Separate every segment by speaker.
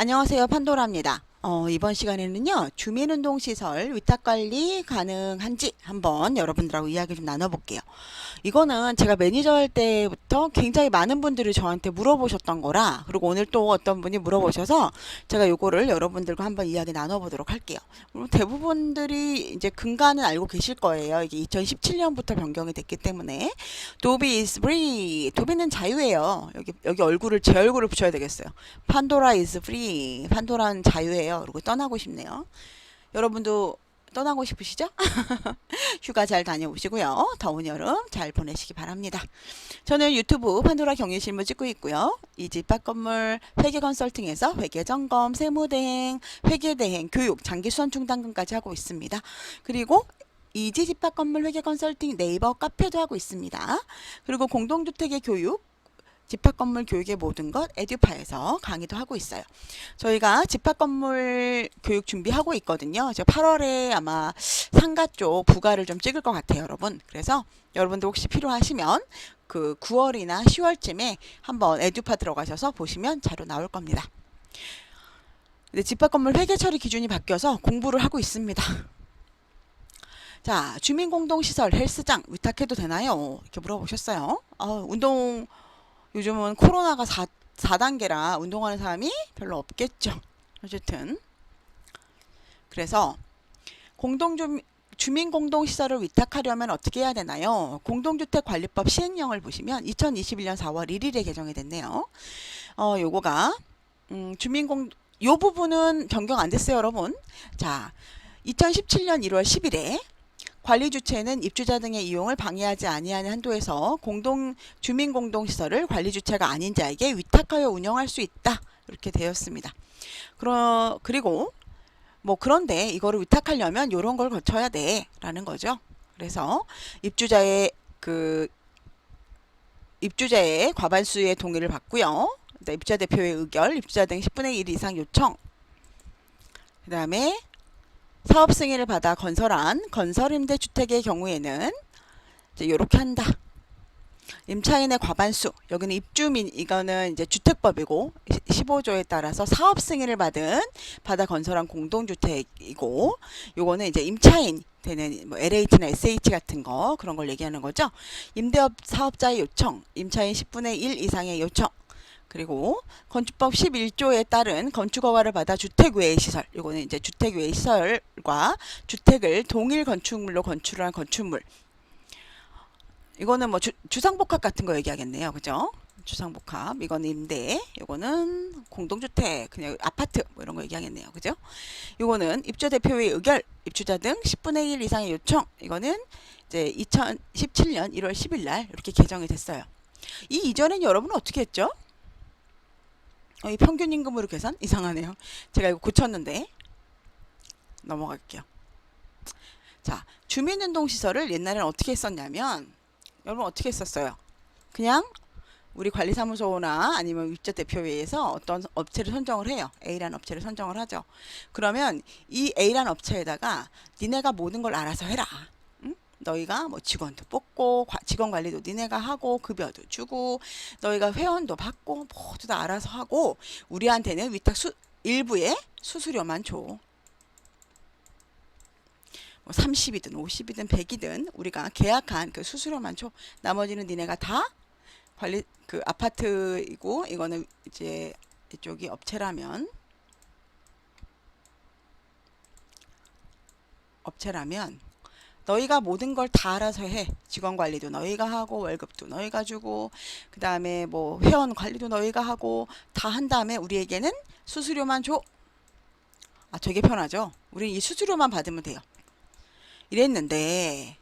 Speaker 1: 안녕하세요. 판도라입니다. 이번 시간에는요, 주민운동시설 위탁관리 가능한지 한번 여러분들하고 이야기 좀 나눠볼게요. 이거는 제가 매니저 할 때부터 굉장히 많은 분들이 저한테 물어보셨던 거라, 그리고 오늘 또 어떤 분이 물어보셔서 제가 요거를 여러분들과 한번 이야기 나눠보도록 할게요. 대부분들이 이제 근간은 알고 계실 거예요. 이게 2017년부터 변경이 됐기 때문에. 도비 is free. 도비는 자유예요. 여기 얼굴을, 제 얼굴을 붙여야 되겠어요. 판도라 is free. 판도라는 자유예요. 그리고 떠나고 싶네요. 여러분도 떠나고 싶으시죠? 휴가 잘 다녀오시고요. 더운 여름 잘 보내시기 바랍니다. 저는 유튜브 판도라 경유실무 찍고 있고요. 이 집 밭 건물 회계 컨설팅에서 회계 점검, 세무 대행, 회계 대행, 교육, 장기 수선 중단금까지 하고 있습니다. 그리고 이지 집합 건물 회계 컨설팅 네이버 카페도 하고 있습니다. 그리고 공동주택의 교육, 집합건물 교육의 모든 것 에듀파에서 강의도 하고 있어요. 저희가 집합건물 교육 준비하고 있거든요. 저 8월에 아마 상가 쪽 부가를 좀 찍을 것 같아요, 여러분. 그래서 여러분들 혹시 필요하시면 그 9월이나 10월쯤에 한번 에듀파 들어가셔서 보시면 자료 나올 겁니다. 근데 집합건물 회계 처리 기준이 바뀌어서 공부를 하고 있습니다. 자, 주민공동시설 헬스장 위탁해도 되나요? 이렇게 물어보셨어요. 운동 요즘은 코로나가 4단계라 운동하는 사람이 별로 없겠죠. 어쨌든 그래서 주민공동시설을 위탁하려면 어떻게 해야 되나요? 공동주택관리법 시행령을 보시면 2021년 4월 1일에 개정이 됐네요. 요거가 요 부분은 변경 안 됐어요, 여러분. 자, 2017년 1월 10일에 관리 주체는 입주자 등의 이용을 방해하지 아니하는 한도에서 주민공동시설을 관리 주체가 아닌 자에게 위탁하여 운영할 수 있다. 이렇게 되었습니다. 그리고 그런데 이거를 위탁하려면 이런 걸 거쳐야 돼 라는 거죠. 그래서 입주자의 과반수의 동의를 받고요. 입주자 대표의 의결, 입주자 등 10분의 1 이상 요청, 그 다음에 사업 승인을 받아 건설한 건설임대주택의 경우에는 이렇게 한다. 임차인의 과반수, 여기는 입주민, 이거는 이제 주택법이고 15조에 따라서 사업 승인을 받아 건설한 공동주택이고, 요거는 이제 임차인 되는 LH나 SH 같은 거 그런 걸 얘기하는 거죠. 임대업 사업자의 요청, 임차인 10분의 1 이상의 요청, 그리고 건축법 11조에 따른 건축허가를 받아 주택 외의 시설, 요거는 이제 주택 외의 시설과 주택을 동일 건축물로 건축한 건축물. 이거는 주상복합 같은 거 얘기하겠네요. 그죠? 주상복합. 이거는 임대, 요거는 공동주택, 그냥 아파트 이런 거 얘기하겠네요. 그죠? 요거는 입주자 대표의 의결, 입주자 등 10분의 1 이상의 요청. 이거는 이제 2017년 1월 10일 날 이렇게 개정이 됐어요. 이 이전엔 여러분은 어떻게 했죠? 이 평균 임금으로 계산? 이상하네요. 제가 이거 고쳤는데 넘어갈게요. 자, 주민운동시설을 옛날에는 어떻게 했었냐면, 여러분 어떻게 했었어요? 그냥 우리 관리사무소나 아니면 입주자 대표회의에서 어떤 업체를 선정을 해요. A라는 업체를 선정을 하죠. 그러면 이 A라는 업체에다가 니네가 모든 걸 알아서 해라. 너희가 직원도 뽑고 직원 관리도 니네가 하고 급여도 주고 너희가 회원도 받고 모두 다 알아서 하고 우리한테는 위탁 일부의 수수료만 줘. 30이든 50이든 100이든 우리가 계약한 그 수수료만 줘. 나머지는 니네가 다 관리 아파트이고, 이거는 이제 이쪽이 업체라면 너희가 모든 걸 다 알아서 해. 직원 관리도 너희가 하고 월급도 너희가 주고 그 다음에 회원 관리도 너희가 하고 다 한 다음에 우리에게는 수수료만 줘. 되게 편하죠. 우리는 이 수수료만 받으면 돼요. 이랬는데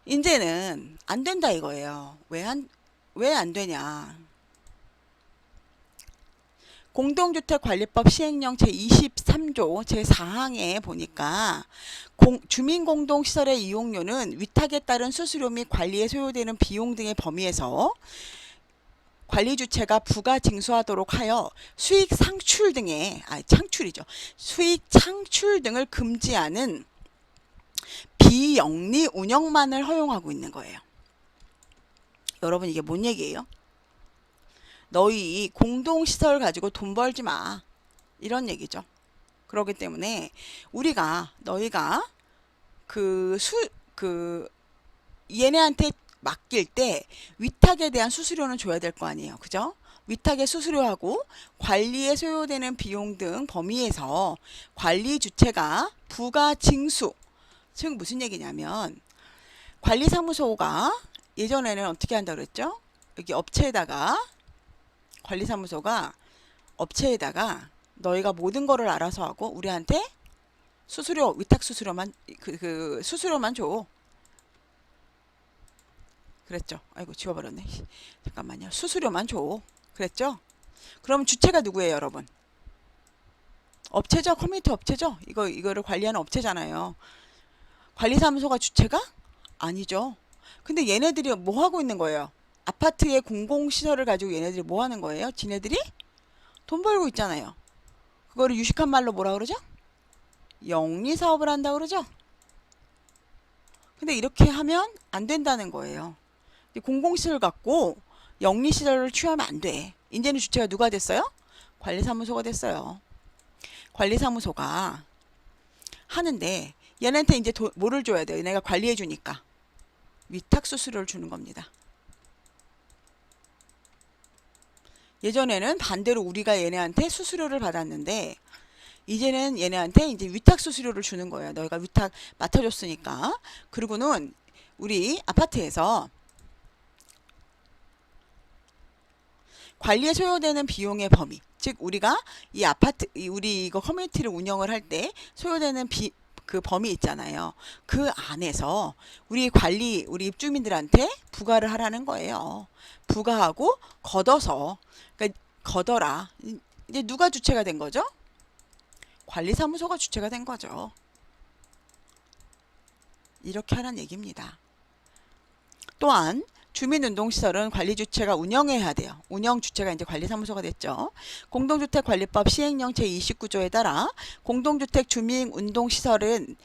Speaker 1: 이제는 안 된다 이거예요. 왜 안 되냐? 공동주택관리법 시행령 제23조 제4항에 보니까 주민공동시설의 이용료는 위탁에 따른 수수료 및 관리에 소요되는 비용 등의 범위에서 관리주체가 부가 징수하도록 하여 수익 창출 등을 금지하는 비영리 운영만을 허용하고 있는 거예요. 여러분 이게 뭔 얘기예요? 너희 공동시설 가지고 돈 벌지 마. 이런 얘기죠. 그렇기 때문에 너희가 얘네한테 맡길 때 위탁에 대한 수수료는 줘야 될 거 아니에요. 그죠? 위탁의 수수료하고 관리에 소요되는 비용 등 범위에서 관리 주체가 부가 징수. 즉 무슨 얘기냐면 관리사무소가 예전에는 어떻게 한다고 그랬죠? 여기 관리사무소가 업체에다가 너희가 모든 거를 알아서 하고 우리한테 위탁 수수료만 수수료만 줘. 그랬죠. 아이고 지워버렸네. 잠깐만요. 수수료만 줘. 그랬죠? 그럼 주체가 누구예요, 여러분? 업체죠. 커뮤니티 업체죠. 이거를 관리하는 업체잖아요. 관리사무소가 주체가? 아니죠. 근데 얘네들이 뭐 하고 있는 거예요? 아파트의 공공시설을 가지고 얘네들이 뭐 하는 거예요? 지네들이 돈 벌고 있잖아요. 그거를 유식한 말로 뭐라 그러죠? 영리사업을 한다 그러죠? 근데 이렇게 하면 안 된다는 거예요. 공공시설 갖고 영리시설을 취하면 안 돼. 이제는 주체가 누가 됐어요? 관리사무소가 됐어요. 관리사무소가 하는데 얘네한테 이제 뭐를 줘야 돼요? 얘네가 관리해 주니까 위탁 수수료를 주는 겁니다. 예전에는 반대로 우리가 얘네한테 수수료를 받았는데 이제는 얘네한테 이제 위탁 수수료를 주는 거예요. 너희가 위탁 맡아줬으니까. 그리고는 우리 아파트에서 관리에 소요되는 비용의 범위, 즉 우리가 우리 이거 커뮤니티를 운영을 할 때 소요되는 그 범위 있잖아요. 그 안에서 우리 입주민들한테 부과를 하라는 거예요. 부과하고 그러니까 걷어라. 이제 누가 주체가 된 거죠? 관리사무소가 주체가 된 거죠. 이렇게 하라는 얘기입니다. 또한 주민운동시설은 관리주체가 운영해야 돼요. 운영주체가 이제 관리사무소가 됐죠. 공동주택관리법 시행령 제29조에 따라 공동주택 주민운동시설을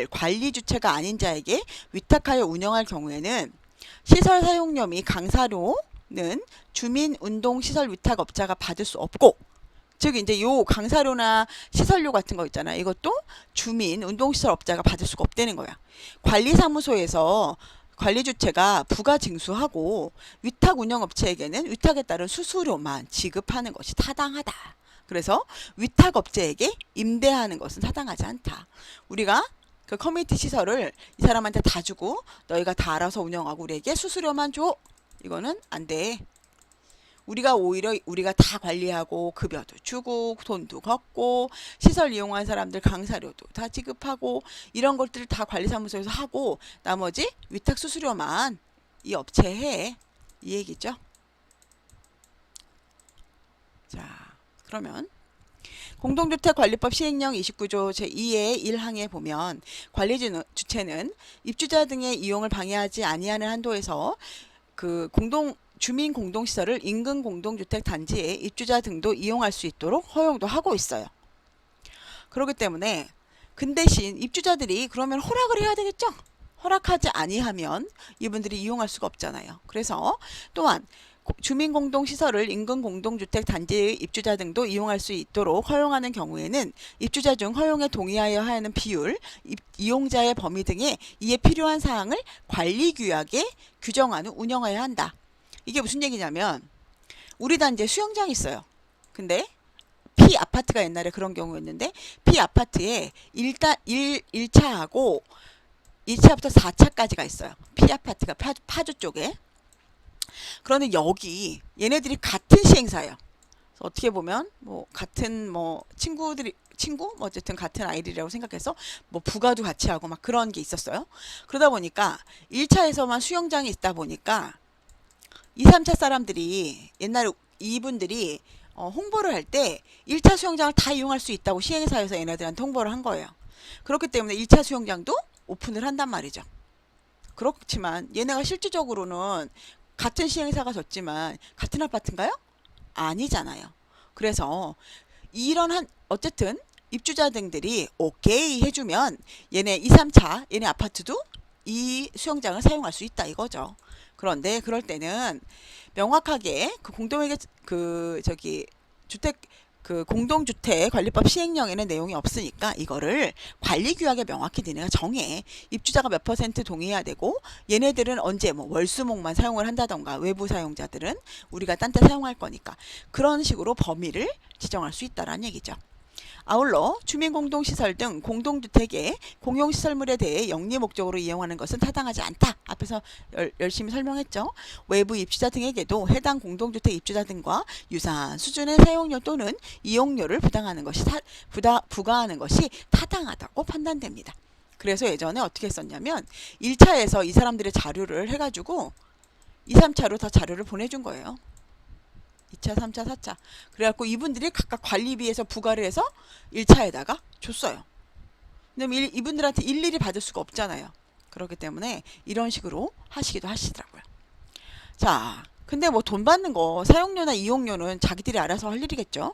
Speaker 1: 관리주체가 아닌 자에게 위탁하여 운영할 경우에는 시설 사용료 및 강사료는 주민운동시설 위탁업자가 받을 수 없고, 즉 이제 요 강사료나 시설료 같은 거 있잖아요. 이것도 주민운동시설업자가 받을 수가 없다는 거야. 관리사무소에서 관리주체가 부가 징수하고 위탁 운영업체에게는 위탁에 따른 수수료만 지급하는 것이 타당하다. 그래서 위탁업체에게 임대하는 것은 타당하지 않다. 우리가 그 커뮤니티 시설을 이 사람한테 다 주고 너희가 다 알아서 운영하고 우리에게 수수료만 줘. 이거는 안 돼. 오히려 우리가 다 관리하고 급여도 주고 돈도 걷고 시설 이용한 사람들 강사료도 다 지급하고 이런 것들을 다 관리사무소에서 하고 나머지 위탁 수수료만 이 업체에 해. 이 얘기죠. 자, 그러면 공동주택관리법 시행령 29조 제2의 1항에 보면 관리주체는 입주자 등의 이용을 방해하지 아니하는 한도에서 주민 공동시설을 인근 공동주택 단지의 입주자 등도 이용할 수 있도록 허용도 하고 있어요. 그렇기 때문에 대신 입주자들이 그러면 허락을 해야 되겠죠? 허락하지 아니하면 이분들이 이용할 수가 없잖아요. 그래서 또한 주민 공동시설을 인근 공동주택 단지의 입주자 등도 이용할 수 있도록 허용하는 경우에는 입주자 중 허용에 동의하여 하는 비율, 이용자의 범위 등의 이에 필요한 사항을 관리규약에 규정한 후 운영해야 한다. 이게 무슨 얘기냐면 우리 단지에 수영장이 있어요. 근데 P아파트가 옛날에 그런 경우였는데 P아파트에 1차하고 2차부터 4차까지가 있어요. P아파트가 파주 쪽에. 그런데 여기 얘네들이 같은 시행사예요. 그래서 어떻게 보면 같은 친구 어쨌든 같은 아이들이라고 생각해서 부가도 같이 하고 막 그런 게 있었어요. 그러다 보니까 1차에서만 수영장이 있다 보니까 2, 3차 사람들이 옛날에 이분들이 홍보를 할 때 1차 수영장을 다 이용할 수 있다고 시행사에서 얘네들한테 홍보를 한 거예요. 그렇기 때문에 1차 수영장도 오픈을 한단 말이죠. 그렇지만 얘네가 실질적으로는 같은 시행사가 졌지만 같은 아파트인가요? 아니잖아요. 그래서 어쨌든 입주자 등들이 오케이 해주면 얘네 2, 3차 얘네 아파트도 이 수영장을 사용할 수 있다 이거죠. 그런데 그럴 때는 명확하게 그 공동회계 주택 공동주택 관리법 시행령에는 내용이 없으니까 이거를 관리규약에 명확히 니네가 정해. 입주자가 몇 퍼센트 동의해야 되고 얘네들은 언제 뭐 월수목만 사용을 한다던가 외부 사용자들은 우리가 딴 데 사용할 거니까 그런 식으로 범위를 지정할 수 있다라는 얘기죠. 아울러 주민공동시설 등 공동주택의 공용시설물에 대해 영리 목적으로 이용하는 것은 타당하지 않다. 앞에서 열심히 설명했죠. 외부 입주자 등에게도 해당 공동주택 입주자 등과 유사한 수준의 사용료 또는 이용료를 부과하는 것이 타당하다고 판단됩니다. 그래서 예전에 어떻게 했었냐면 1차에서 이 사람들의 자료를 해가지고 2, 3차로 다 자료를 보내준 거예요. 2차, 3차, 4차. 그래갖고 이분들이 각각 관리비에서 부과를 해서 1차에다가 줬어요. 왜냐면 이분들한테 일일이 받을 수가 없잖아요. 그렇기 때문에 이런 식으로 하시기도 하시더라고요. 자, 근데 뭐 돈 받는 거, 사용료나 이용료는 자기들이 알아서 할 일이겠죠.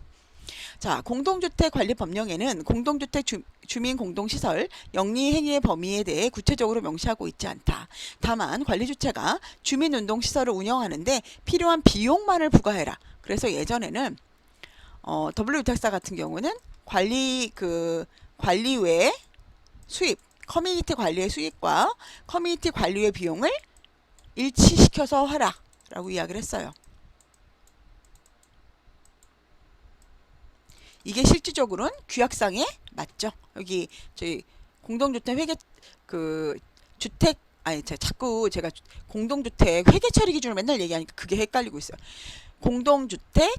Speaker 1: 자, 공동주택관리법령에는 공동주택 주민공동시설 영리행위의 범위에 대해 구체적으로 명시하고 있지 않다. 다만 관리주체가 주민운동시설을 운영하는데 필요한 비용만을 부과해라. 그래서 예전에는 W위탁사 같은 경우는 관리외 수입, 커뮤니티 관리의 수입과 커뮤니티 관리의 비용을 일치시켜서 하라 라고 이야기를 했어요. 이게 실질적으로는 규약상에 맞죠. 여기 저희 공동주택 자꾸 제가 공동주택 회계 처리 기준을 맨날 얘기하니까 그게 헷갈리고 있어요. 공동주택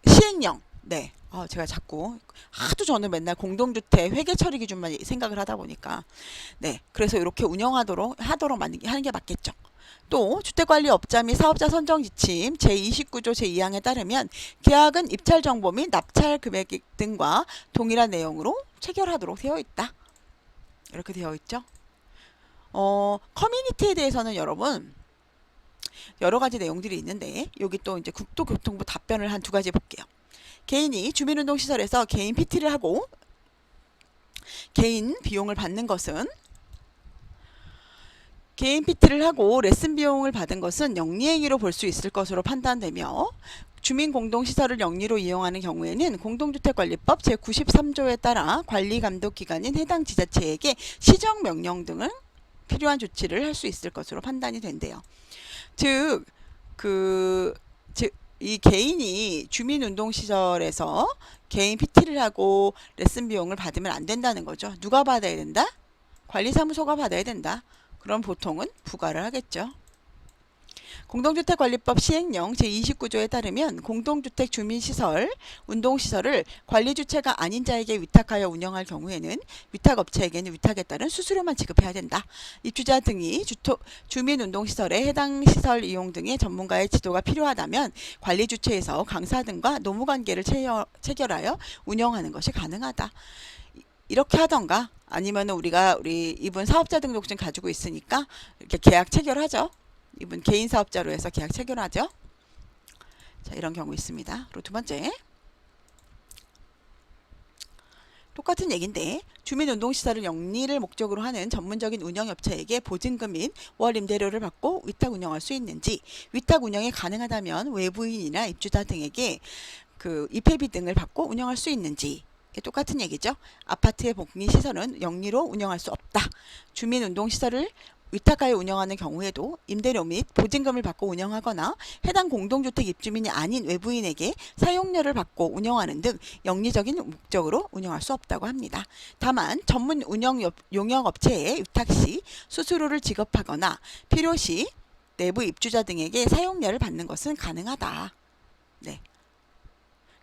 Speaker 1: 시행령. 네. 제가 자꾸 하도 저는 맨날 공동주택 회계 처리 기준만 생각을 하다 보니까 네. 그래서 이렇게 운영하도록 하는 게 맞겠죠. 또 주택관리업자 및 사업자 선정 지침 제29조 제2항에 따르면 계약은 입찰 정보 및 납찰 금액 등과 동일한 내용으로 체결하도록 되어 있다. 이렇게 되어 있죠. 커뮤니티에 대해서는 여러분 여러 가지 내용들이 있는데 여기 또 이제 국토교통부 답변을 한 두 가지 볼게요. 개인이 주민운동시설에서 개인 PT를 하고 개인 비용을 받는 것은 개인 PT를 하고 레슨 비용을 받은 것은 영리행위로 볼 수 있을 것으로 판단되며 주민공동시설을 영리로 이용하는 경우에는 공동주택관리법 제93조에 따라 관리감독기관인 해당 지자체에게 시정명령 등을 필요한 조치를 할 수 있을 것으로 판단이 된대요. 즉, 이 개인이 주민운동시설에서 개인 PT를 하고 레슨 비용을 받으면 안 된다는 거죠. 누가 받아야 된다? 관리사무소가 받아야 된다. 그럼 보통은 부과를 하겠죠. 공동주택관리법 시행령 제29조에 따르면 공동주택 주민시설, 운동시설을 관리주체가 아닌 자에게 위탁하여 운영할 경우에는 위탁업체에게는 위탁에 따른 수수료만 지급해야 된다. 입주자 등이 주민운동시설의 해당 시설 이용 등의 전문가의 지도가 필요하다면 관리주체에서 강사 등과 노무관계를 체결하여 운영하는 것이 가능하다. 이렇게 하던가 아니면 우리 이분 사업자 등록증 가지고 있으니까 이렇게 계약 체결하죠. 이분 개인 사업자로 해서 계약 체결하죠. 자, 이런 경우 있습니다. 그리고 두 번째, 똑같은 얘기인데 주민운동시설을 영리를 목적으로 하는 전문적인 운영업체에게 보증금 및 월 임대료를 받고 위탁 운영할 수 있는지, 위탁 운영이 가능하다면 외부인이나 입주자 등에게 입회비 등을 받고 운영할 수 있는지, 똑같은 얘기죠. 아파트의 복리시설은 영리로 운영할 수 없다. 주민운동시설을 위탁하여 운영하는 경우에도 임대료 및 보증금을 받고 운영하거나 해당 공동주택 입주민이 아닌 외부인에게 사용료를 받고 운영하는 등 영리적인 목적으로 운영할 수 없다고 합니다. 다만 전문 운영 용역업체에 위탁 시 수수료를 지급하거나 필요시 내부 입주자 등에게 사용료를 받는 것은 가능하다. 네.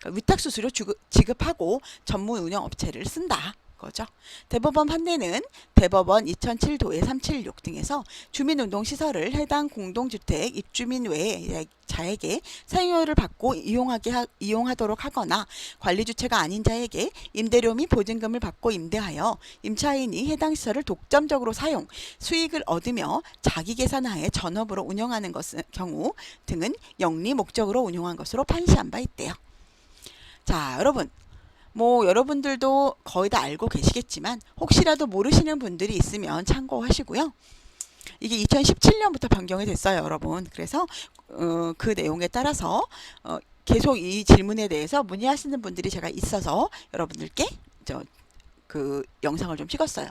Speaker 1: 위탁 수수료 지급하고 전문 운영 업체를 쓴다. 거죠. 대법원 판례는 대법원 2007도에 376 등에서 주민운동시설을 해당 공동주택 입주민 외 자에게 사용료를 받고 이용하도록 하거나 관리주체가 아닌 자에게 임대료 및 보증금을 받고 임대하여 임차인이 해당 시설을 독점적으로 사용, 수익을 얻으며 자기 계산하에 전업으로 운영하는 경우 등은 영리 목적으로 운영한 것으로 판시한 바 있대요. 자, 여러분, 여러분들도 거의 다 알고 계시겠지만 혹시라도 모르시는 분들이 있으면 참고하시고요. 이게 2017년부터 변경이 됐어요, 여러분. 그래서 그 내용에 따라서 계속 이 질문에 대해서 문의하시는 분들이 제가 있어서 여러분들께 그 영상을 좀 찍었어요.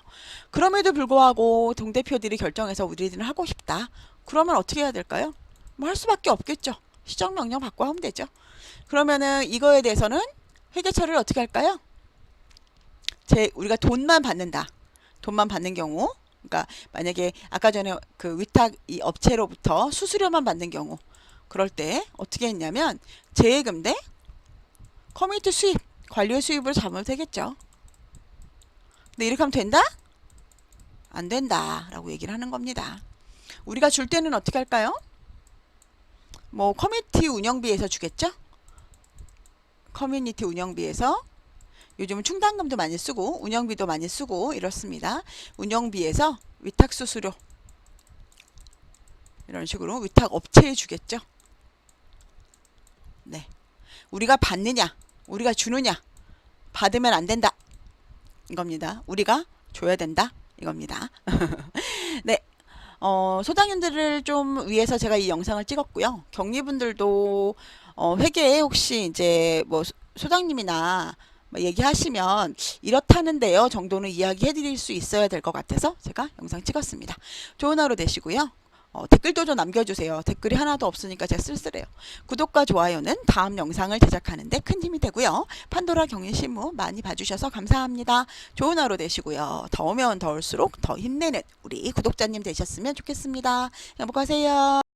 Speaker 1: 그럼에도 불구하고 동대표들이 결정해서 우리들은 하고 싶다. 그러면 어떻게 해야 될까요? 뭐 할 수밖에 없겠죠. 시정명령 받고 하면 되죠. 그러면은 이거에 대해서는 회계 처리를 어떻게 할까요? 우리가 돈만 받는다. 돈만 받는 경우, 그러니까 만약에 아까 전에 그 위탁 이 업체로부터 수수료만 받는 경우, 그럴 때 어떻게 했냐면 재예금 대 커뮤니티 수입, 관리의 수입으로 잡으면 되겠죠. 근데 이렇게 하면 된다? 안 된다 라고 얘기를 하는 겁니다. 우리가 줄 때는 어떻게 할까요? 뭐 커뮤니티 운영비에서 주겠죠? 커뮤니티 운영비에서 요즘은 충당금도 많이 쓰고 운영비도 많이 쓰고 이렇습니다. 운영비에서 위탁수수료 이런 식으로 위탁업체에 주겠죠. 네, 우리가 받느냐 우리가 주느냐, 받으면 안 된다 이겁니다. 우리가 줘야 된다 이겁니다. 네, 소장님들을 좀 위해서 제가 이 영상을 찍었고요. 격리분들도 회계에 혹시 이제 뭐 소장님이나 뭐 얘기하시면 이렇다는데요 정도는 이야기해 드릴 수 있어야 될 것 같아서 제가 영상 찍었습니다. 좋은 하루 되시고요. 댓글도 좀 남겨주세요. 댓글이 하나도 없으니까 제가 쓸쓸해요. 구독과 좋아요는 다음 영상을 제작하는 데 큰 힘이 되고요. 판도라 경인신문 많이 봐주셔서 감사합니다. 좋은 하루 되시고요. 더우면 더울수록 더 힘내는 우리 구독자님 되셨으면 좋겠습니다. 행복하세요.